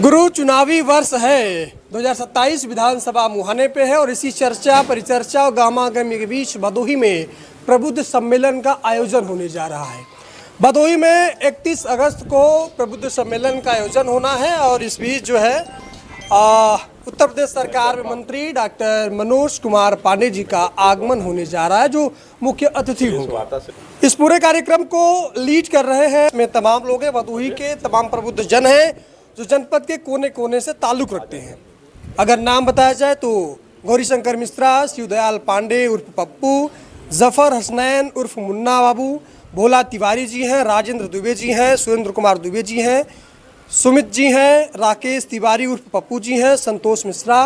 गुरु चुनावी वर्ष है 2027 विधानसभा मुहाने पे है और इसी चर्चा परिचर्चा और गहमागहमी के बीच भदोही में प्रबुद्ध सम्मेलन का आयोजन होने जा रहा है। भदोही में 31 अगस्त को प्रबुद्ध सम्मेलन का आयोजन होना है और इस बीच जो है उत्तर प्रदेश सरकार में मंत्री डॉक्टर मनोज कुमार पांडे जी का आगमन होने जा रहा है, जो मुख्य अतिथि होंगे। इस पूरे कार्यक्रम को लीड कर रहे हैं में तमाम लोग हैं, भदोही के तमाम प्रबुद्ध जन हैं जो जनपद के कोने कोने से ताल्लुक रखते हैं। अगर नाम बताया जाए तो गौरीशंकर मिश्रा, शिवदयाल पांडे उर्फ पप्पू, जफर हसनैन उर्फ मुन्ना बाबू, भोला तिवारी जी हैं, राजेंद्र दुबे जी हैं, सुरेंद्र कुमार दुबे जी हैं, सुमित जी हैं, राकेश तिवारी उर्फ पप्पू जी हैं, संतोष मिश्रा,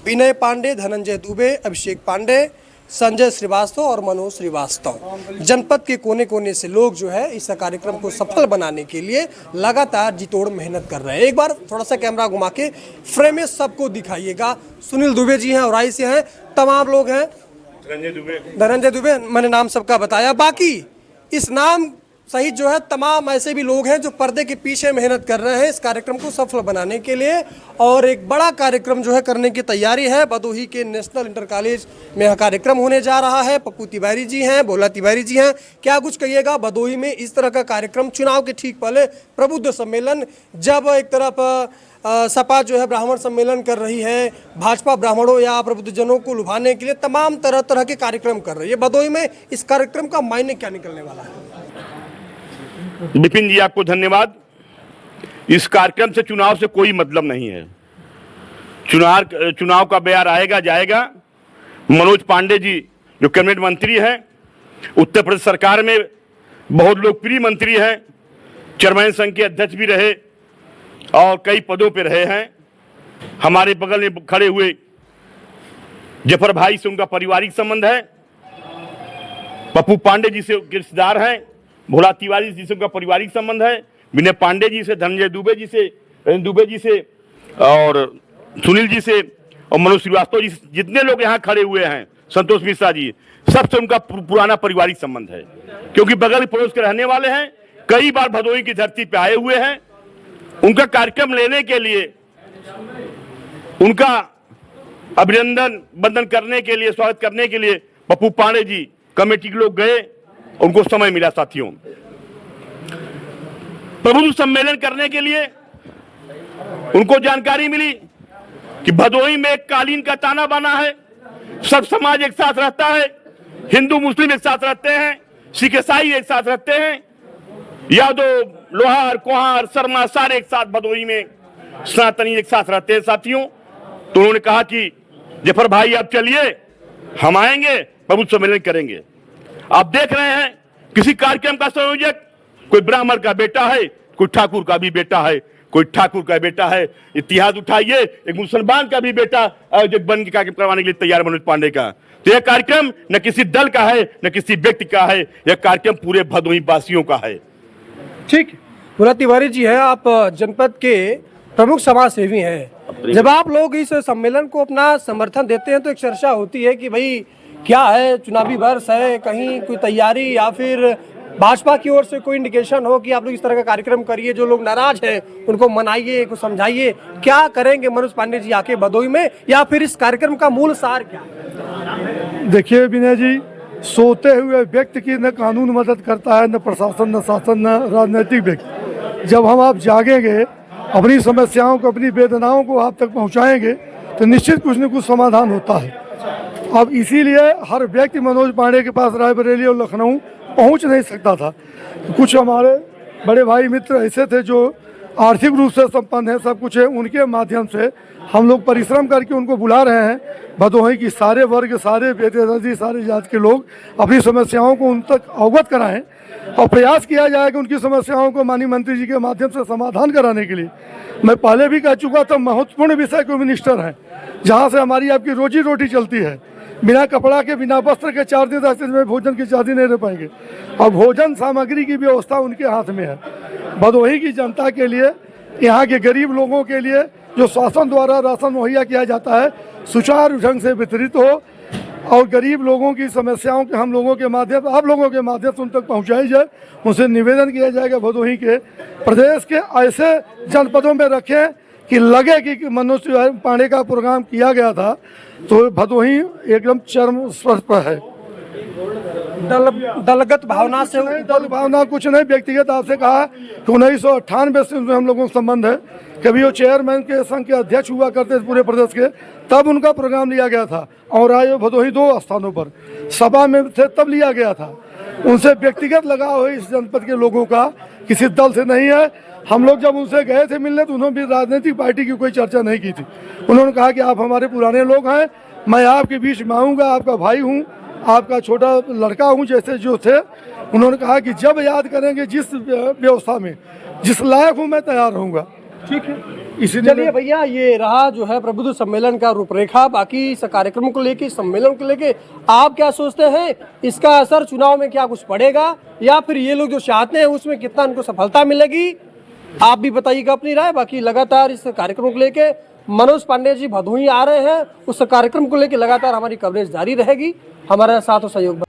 विनय पांडे, धनंजय दुबे, अभिषेक पांडे, संजय श्रीवास्तव और मनोज श्रीवास्तव। जनपद के कोने कोने से लोग जो है इस कार्यक्रम को सफल बनाने के लिए लगातार जी तोड़ मेहनत कर रहे हैं। एक बार थोड़ा सा कैमरा घुमा के फ्रेम में सबको दिखाइएगा। सुनील दुबे जी हैं और आई से हैं, तमाम लोग हैं, धनंजय दुबे, मैंने नाम सबका बताया। बाकी इस नाम सहित जो है तमाम ऐसे भी लोग हैं जो पर्दे के पीछे मेहनत कर रहे हैं इस कार्यक्रम को सफल बनाने के लिए, और एक बड़ा कार्यक्रम जो है करने की तैयारी है। भदोही के नेशनल इंटर कॉलेज में यह कार्यक्रम होने जा रहा है। पप्पू तिवारी जी हैं, भोला तिवारी जी हैं, क्या कुछ कहिएगा भदोही में इस तरह का कार्यक्रम चुनाव के ठीक पहले प्रबुद्ध सम्मेलन, जब एक तरफ सपा जो है ब्राह्मण सम्मेलन कर रही है, भाजपा ब्राह्मणों या प्रबुद्ध जनों को लुभाने के लिए तमाम तरह तरह के कार्यक्रम कर रही है। भदोही में इस कार्यक्रम का मायने क्या निकलने वाला है? विपिन जी, आपको धन्यवाद। इस कार्यक्रम से चुनाव से कोई मतलब नहीं है। चुनाव का बयार आएगा जाएगा। मनोज पांडे जी जो कैबिनेट मंत्री हैं, उत्तर प्रदेश सरकार में बहुत लोकप्रिय मंत्री हैं, चेयरमैन संघ के अध्यक्ष भी रहे और कई पदों पर रहे हैं। हमारे बगल में खड़े हुए जफर भाई से उनका पारिवारिक संबंध है, पप्पू पांडे जी से रिश्तेदार हैं, भोला तिवारी जी से उनका पारिवारिक संबंध है, विनय पांडे जी से, धनंजय दुबे जी से और सुनील जी से और मनोज श्रीवास्तव जी से, जितने लोग यहाँ खड़े हुए हैं, संतोष मिश्रा जी, सबसे उनका पुराना पारिवारिक संबंध है, क्योंकि बगल पड़ोस के रहने वाले हैं, कई बार भदोही की धरती पे आए हुए हैं। उनका कार्यक्रम लेने के लिए, उनका अभिनंदन वंदन करने के लिए, स्वागत करने के लिए पप्पू पांडे जी कमेटी के लोग गए, उनको समय मिला। साथियों, प्रबुद्ध सम्मेलन करने के लिए उनको जानकारी मिली कि भदोही में एक कालीन का ताना बना है, सब समाज एक साथ रहता है, हिंदू मुस्लिम एक साथ रहते हैं, सिख ईसाई एक साथ रहते हैं, यादव लोहार कुहार शर्मा सारे एक साथ भदोही में सनातनी एक साथ रहते हैं। साथियों, तो उन्होंने कहा कि जफर भाई आप चलिए, हम आएंगे, प्रबुद्ध सम्मेलन करेंगे। आप देख रहे हैं किसी कार्यक्रम का संयोजक कोई ब्राह्मण का बेटा है, कोई ठाकुर का भी बेटा है, कोई ठाकुर का बेटा है। इतिहास उठाइए, एक मुसलमान का भी बेटा आयोजक बन के कार्यक्रम करवाने के लिए तैयार मनोज पांडे का। तो यह कार्यक्रम न किसी दल का है न किसी व्यक्ति का है, यह कार्यक्रम पूरे भदोही वासियों का है। ठीक, भोला तिवारी जी है, आप जनपद के प्रमुख समाज सेवी हैं। जब आप लोग इस सम्मेलन को अपना समर्थन देते हैं तो एक चर्चा होती है कि भाई क्या है, चुनावी वर्ष है, कहीं कोई तैयारी या फिर भाजपा की ओर से कोई इंडिकेशन हो कि आप लोग इस तरह का कार्यक्रम करिए, जो लोग नाराज हैं उनको मनाइए, को समझाइए। क्या करेंगे मनोज पांडे जी आके भदोही में, या फिर इस कार्यक्रम का मूल सार क्या है? देखिए विनय जी, सोते हुए व्यक्ति की न कानून मदद करता है, न प्रशासन, न शासन, न राजनीतिक व्यक्ति। जब हम आप जागेंगे, अपनी समस्याओं को, अपनी वेदनाओं को आप तक पहुँचाएंगे तो निश्चित कुछ न कुछ समाधान होता है। अब इसीलिए हर व्यक्ति मनोज पांडे के पास रायबरेली और लखनऊ पहुंच नहीं सकता था। तो कुछ हमारे बड़े भाई मित्र ऐसे थे जो आर्थिक रूप से संपन्न है, सब कुछ है, उनके माध्यम से हम लोग परिश्रम करके उनको बुला रहे हैं। भदोही की सारे वर्ग, सारे बेदर्दी, सारे जात के लोग अपनी समस्याओं को उन तक अवगत कराएं और प्रयास किया जाए कि उनकी समस्याओं को माननीय मंत्री जी के माध्यम से समाधान कराने के लिए। मैं पहले भी कह चुका था, महत्वपूर्ण विषय को मिनिस्टर हैं, जहाँ से हमारी आपकी रोजी रोटी चलती है। बिना कपड़ा के, बिना वस्त्र के 4 दिन 10 दिन में भोजन की 4 दिन नहीं रह पाएंगे, और भोजन सामग्री की व्यवस्था उनके हाथ में है। भदोही की जनता के लिए, यहाँ के गरीब लोगों के लिए जो शासन द्वारा राशन मुहैया किया जाता है सुचारू ढंग से वितरित हो और गरीब लोगों की समस्याओं के हम लोगों के माध्यम, आप लोगों के माध्यम से उन तक पहुँचाई जाए। उनसे निवेदन किया जाएगा भदोही के प्रदेश के ऐसे जनपदों में रखें कि लगे कि मनोज तिवारी पांडे का प्रोग्राम किया गया था, तो भदोही एकदम चरम स्तर पर है। दलगत भावना से नहीं, दल भावना कुछ नहीं, व्यक्तिगत आपसे कहा कि 1998 से हम लोगों का संबंध है। कभी वो चेयरमैन के संघ के अध्यक्ष हुआ करते थे पूरे प्रदेश के, तब उनका प्रोग्राम लिया गया था। और आए भदोही 2 स्थानों पर सभा में थे तब लिया गया था। उनसे व्यक्तिगत लगाव है इस जनपद के लोगों का, किसी दल से नहीं है। हम लोग जब उनसे गए थे मिलने तो उन्होंने भी राजनीतिक पार्टी की कोई चर्चा नहीं की थी। उन्होंने कहा कि आप हमारे पुराने लोग हैं, मैं आपके बीच में आऊँगा, आपका भाई हूँ, आपका छोटा लड़का हूँ, जैसे जो थे। उन्होंने कहा कि जब याद करेंगे जिस व्यवस्था में जिस लायक हूँ मैं तैयार रहूँगा। ठीक है, इसीलिए चलिए भैया, ये रहा जो है प्रबुद्ध सम्मेलन का रूपरेखा। बाकी इस कार्यक्रम को लेके, सम्मेलन को लेके आप क्या सोचते हैं? इसका असर चुनाव में क्या कुछ पड़ेगा, या फिर ये लोग जो चाहते हैं उसमें कितना उनको सफलता मिलेगी? आप भी बताइएगा अपनी राय। बाकी लगातार इस कार्यक्रम को लेके मनोज पांडे जी भदोही आ रहे हैं, उस कार्यक्रम को लेके लगातार हमारी कवरेज जारी रहेगी। हमारे साथ सहयोग